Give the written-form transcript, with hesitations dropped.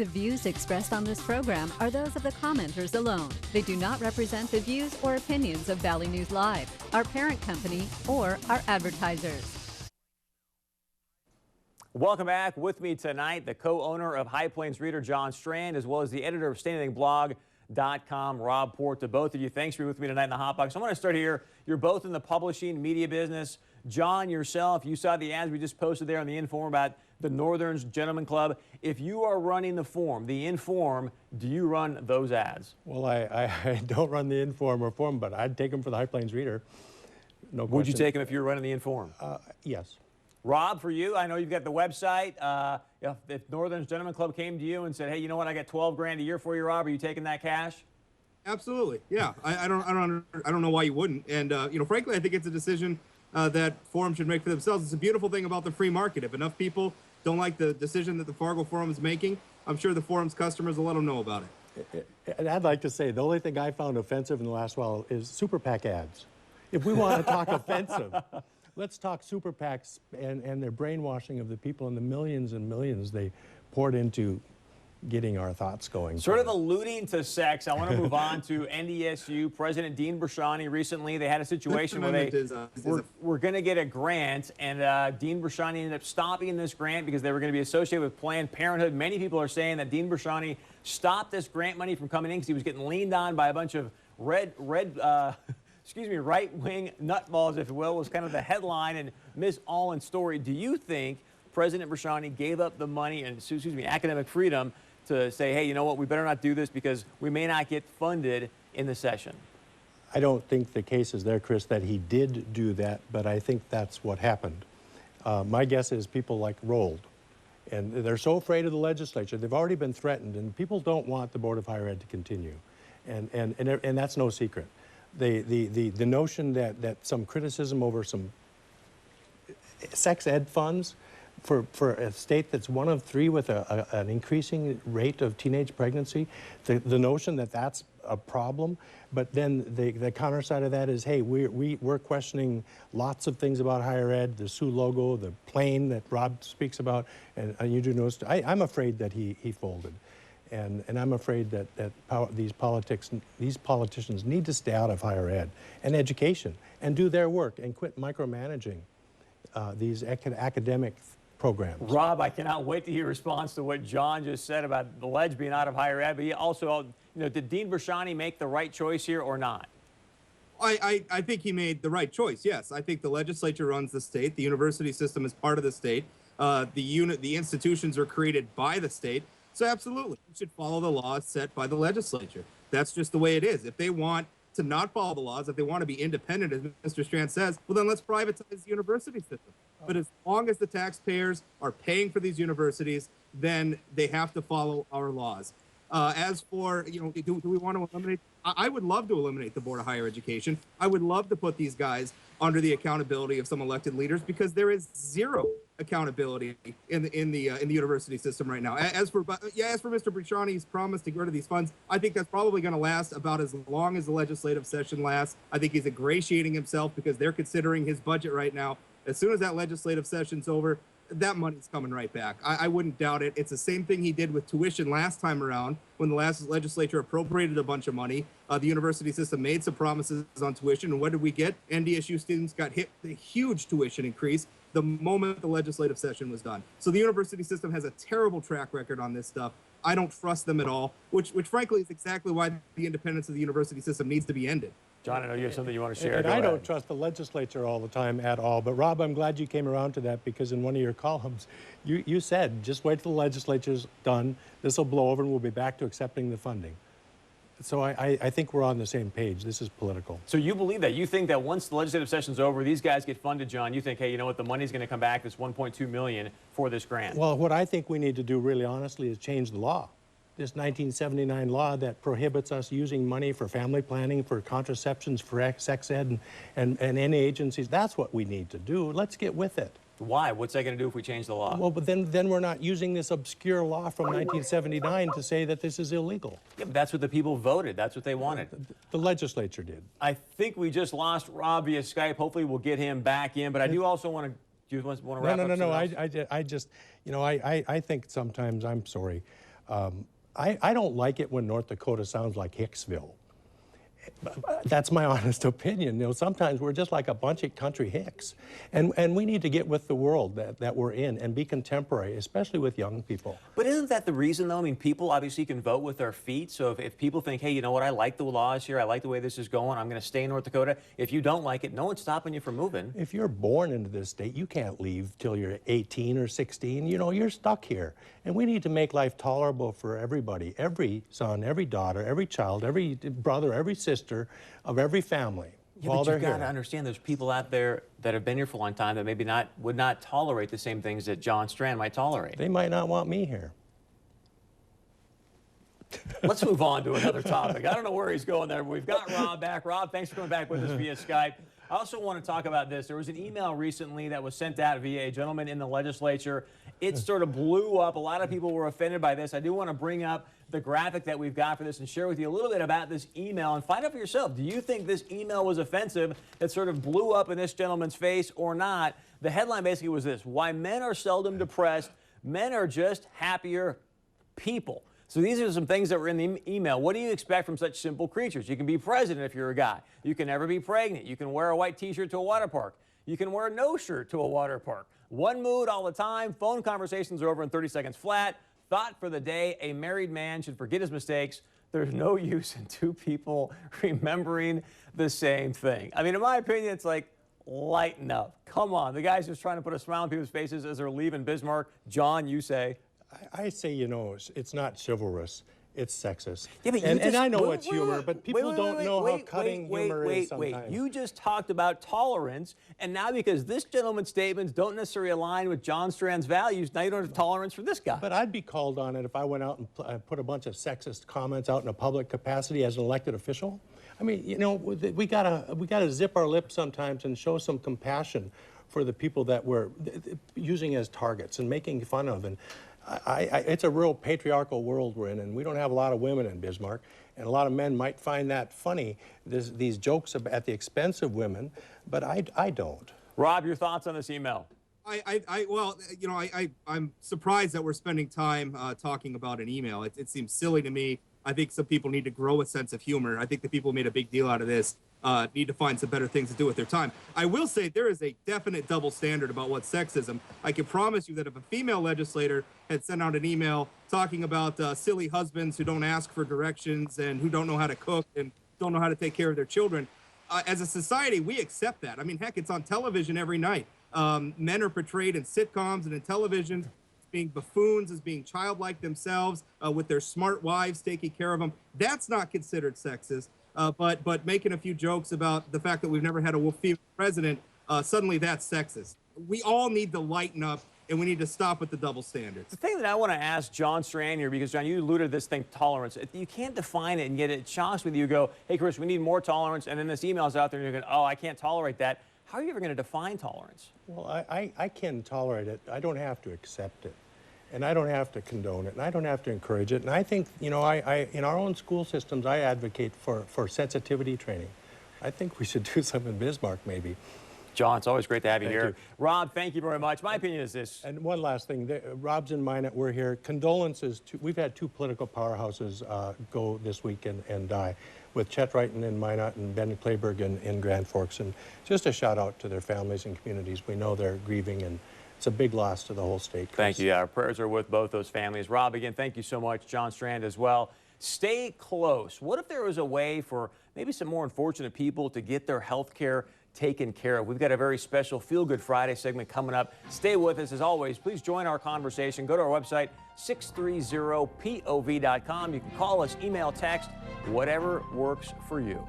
The views expressed on this program are those of the commenters alone. They do not represent the views or opinions of Valley News Live, our parent company, or our advertisers. Welcome back. With me tonight, the co-owner of High Plains Reader, John Strand, as well as the editor of StandingBlog.com, Rob Port. To both of you, thanks for being with me tonight in the Hot Box. I want to start here. You're both in the publishing media business. John, yourself, you saw the ads we just posted there on the Inform about the Northern Gentlemen Club. If you are running the Form, the Inform, do you run those ads? Well, I don't run the Inform or Form, but I'd take them for the High Plains Reader. No question. Would you take them if you were running the Inform? Yes. Rob, for you, I know you've got the website. If Northern Gentlemen Club came to you and said, hey, you know what, I got 12 grand a year for you, Rob, are you taking that cash? Absolutely, yeah. I don't know why you wouldn't. And frankly, I think it's a decision that Forum should make for themselves. It's a beautiful thing about the free market. If enough people don't like the decision that the Fargo Forum is making, I'm sure the Forum's customers will let them know about it. And I'd like to say the only thing I found offensive in the last while is super PAC ads. If we want to talk offensive, let's talk super PACs and their brainwashing of the people and the millions and millions they poured into getting our thoughts going. Sort of alluding to sex, I want to move on to NDSU. President Dean Brashani recently, they had a situation where they were going to get a grant, and Dean Brashani ended up stopping this grant because they were going to be associated with Planned Parenthood. Many people are saying that Dean Brashani stopped this grant money from coming in because he was getting leaned on by a bunch of right-wing nutballs, if you will, was kind of the headline and Ms. Allen's story. Do you think President Brashani gave up the money and, academic freedom to say, hey, you know what, we better not do this because we may not get funded in the session? I don't think the case is there, Chris, that he did do that, but I think that's what happened. My guess is people like rolled, and they're so afraid of the legislature. They've already been threatened, and people don't want the Board of Higher Ed to continue, and that's no secret. The notion that some criticism over some sex ed funds for a state that's one of three with an increasing rate of teenage pregnancy, the notion that that's a problem, but then the counter side of that is, hey, we're questioning lots of things about higher ed, the Sioux logo, the plane that Rob speaks about, and you do notice, I'm afraid that he folded. And I'm afraid that these politicians need to stay out of higher ed and education and do their work and quit micromanaging these academic programs. Rob, I cannot wait to hear your response to what John just said about the ledge being out of higher ed. But he also, did Dean Brashani make the right choice here or not? I think he made the right choice, yes. I think the legislature runs the state. The university system is part of the state. The institutions are created by the state. So absolutely, you should follow the laws set by the legislature. That's just the way it is. If they want to not follow the laws, if they want to be independent, as Mr. Strand says, well, then let's privatize the university system. But as long as the taxpayers are paying for these universities, then they have to follow our laws. As for, do we want to eliminate? I would love to eliminate the Board of Higher Education. I would love to put these guys under the accountability of some elected leaders because there is zero accountability in the university system right now. As for Mr. Brashani's promise to get rid of these funds, I think that's probably going to last about as long as the legislative session lasts. I think he's ingratiating himself because they're considering his budget right now. As soon as that legislative session's over, that money's coming right back. I wouldn't doubt it. It's the same thing he did with tuition last time around when the last legislature appropriated a bunch of money. The university system made some promises on tuition, and what did we get? NDSU students got hit with a huge tuition increase the moment the legislative session was done. So the university system has a terrible track record on this stuff. I don't trust them at all, which frankly is exactly why the independence of the university system needs to be ended. John, I know you have something you want to share. And I don't trust the legislature all the time at all. But Rob, I'm glad you came around to that because in one of your columns, you said, just wait till the legislature's done. This will blow over and we'll be back to accepting the funding. So I think we're on the same page. This is political. So you believe that? You think that once the legislative session's over, these guys get funded, John, you think, hey, you know what, the money's going to come back, this $1.2 million for this grant? Well, what I think we need to do really honestly is change the law. This 1979 law that prohibits us using money for family planning, for contraceptions, for sex ed, and any agencies. That's what we need to do. Let's get with it. Why? What's that going to do if we change the law? Well, but then we're not using this obscure law from 1979 to say that this is illegal. Yeah, but that's what the people voted. That's what they wanted. The legislature did. I think we just lost Rob via Skype. Hopefully we'll get him back in. But I do also want to... Do you want to wrap up? No. I just, I think sometimes, I'm sorry, I don't like it when North Dakota sounds like Hicksville. That's my honest opinion. You know, sometimes we're just like a bunch of country hicks. And we need to get with the world that we're in and be contemporary, especially with young people. But isn't that the reason, though? I mean, people obviously can vote with their feet. So if people think, hey, you know what, I like the laws here, I like the way this is going, I'm going to stay in North Dakota. If you don't like it, no one's stopping you from moving. If you're born into this state, you can't leave till you're 18 or 16. You know, you're stuck here. And we need to make life tolerable for everybody, every son, every daughter, every child, every brother, every sister of every family. Yeah, but you've got to understand there's people out there that have been here for a long time that maybe would not tolerate the same things that John Strand might tolerate. They might not want me here. Let's move on to another topic. I don't know where he's going there, but we've got Rob back. Rob, thanks for coming back with us via Skype. I also want to talk about this. There was an email recently that was sent out via a gentleman in the legislature. It sort of blew up. A lot of people were offended by this. I do want to bring up the graphic that we've got for this and share with you a little bit about this email and find out for yourself. Do you think this email was offensive that sort of blew up in this gentleman's face or not? The headline basically was this: why men are seldom depressed, men are just happier people. So these are some things that were in the email. What do you expect from such simple creatures? You can be president if you're a guy. You can never be pregnant. You can wear a white t-shirt to a water park. You can wear no shirt to a water park. One mood all the time. Phone conversations are over in 30 seconds flat. Thought for the day: a married man should forget his mistakes. There's no use in two people remembering the same thing. I mean, in my opinion, it's like, lighten up. Come on. The guy's just trying to put a smile on people's faces as they're leaving Bismarck. John, you say? I say, you know, it's not chivalrous, it's sexist. Yeah, but and I know it's humor, but people don't know how cutting humor is sometimes. You just talked about tolerance, and now because this gentleman's statements don't necessarily align with John Strand's values, now you don't have tolerance for this guy. But I'd be called on it if I went out and put a bunch of sexist comments out in a public capacity as an elected official. I mean, you know, we gotta zip our lips sometimes and show some compassion for the people that we're using as targets and making fun of. And it's a real patriarchal world we're in, and we don't have a lot of women in Bismarck, and a lot of men might find that funny, these jokes at the expense of women, but I don't. Rob, your thoughts on this email? Well, you know, I'm surprised that we're spending time talking about an email. It seems silly to me. I think some people need to grow a sense of humor. I think the people who made a big deal out of this need to find some better things to do with their time. I will say there is a definite double standard about what's sexism. I can promise you that if a female legislator had sent out an email talking about silly husbands who don't ask for directions and who don't know how to cook and don't know how to take care of their children, as a society, we accept that. I mean, heck, it's on television every night. Men are portrayed in sitcoms and in television being buffoons, as being childlike themselves, with their smart wives taking care of them. That's not considered sexist. But making a few jokes about the fact that we've never had a female president, suddenly that's sexist. We all need to lighten up, and we need to stop with the double standards. The thing that I want to ask John Strand here, because, John, you alluded to this thing, tolerance. You can't define it, and yet it shocks me that you go, hey, Chris, we need more tolerance, and then this email's out there, and you're going, oh, I can't tolerate that. How are you ever going to define tolerance? Well, I can tolerate it. I don't have to accept it. And I don't have to condone it, and I don't have to encourage it. And I think, you know, in our own school systems, I advocate for sensitivity training. I think we should do some in Bismarck, maybe. John, it's always great to have you here. You. Rob, thank you very much. My opinion is this. And one last thing. Rob's in Minot. We're here. Condolences to, we've had two political powerhouses go this week and die, with Chet Wrighton in Minot and Ben Clayburgh in Grand Forks. And just a shout out to their families and communities. We know they're grieving, and it's a big loss to the whole state. Thank you. Yeah, our prayers are with both those families. Rob, again, thank you so much. John Strand as well. Stay close. What if there was a way for maybe some more unfortunate people to get their health care taken care of? We've got a very special Feel Good Friday segment coming up. Stay with us as always. Please join our conversation. Go to our website, 630pov.com. You can call us, email, text, whatever works for you.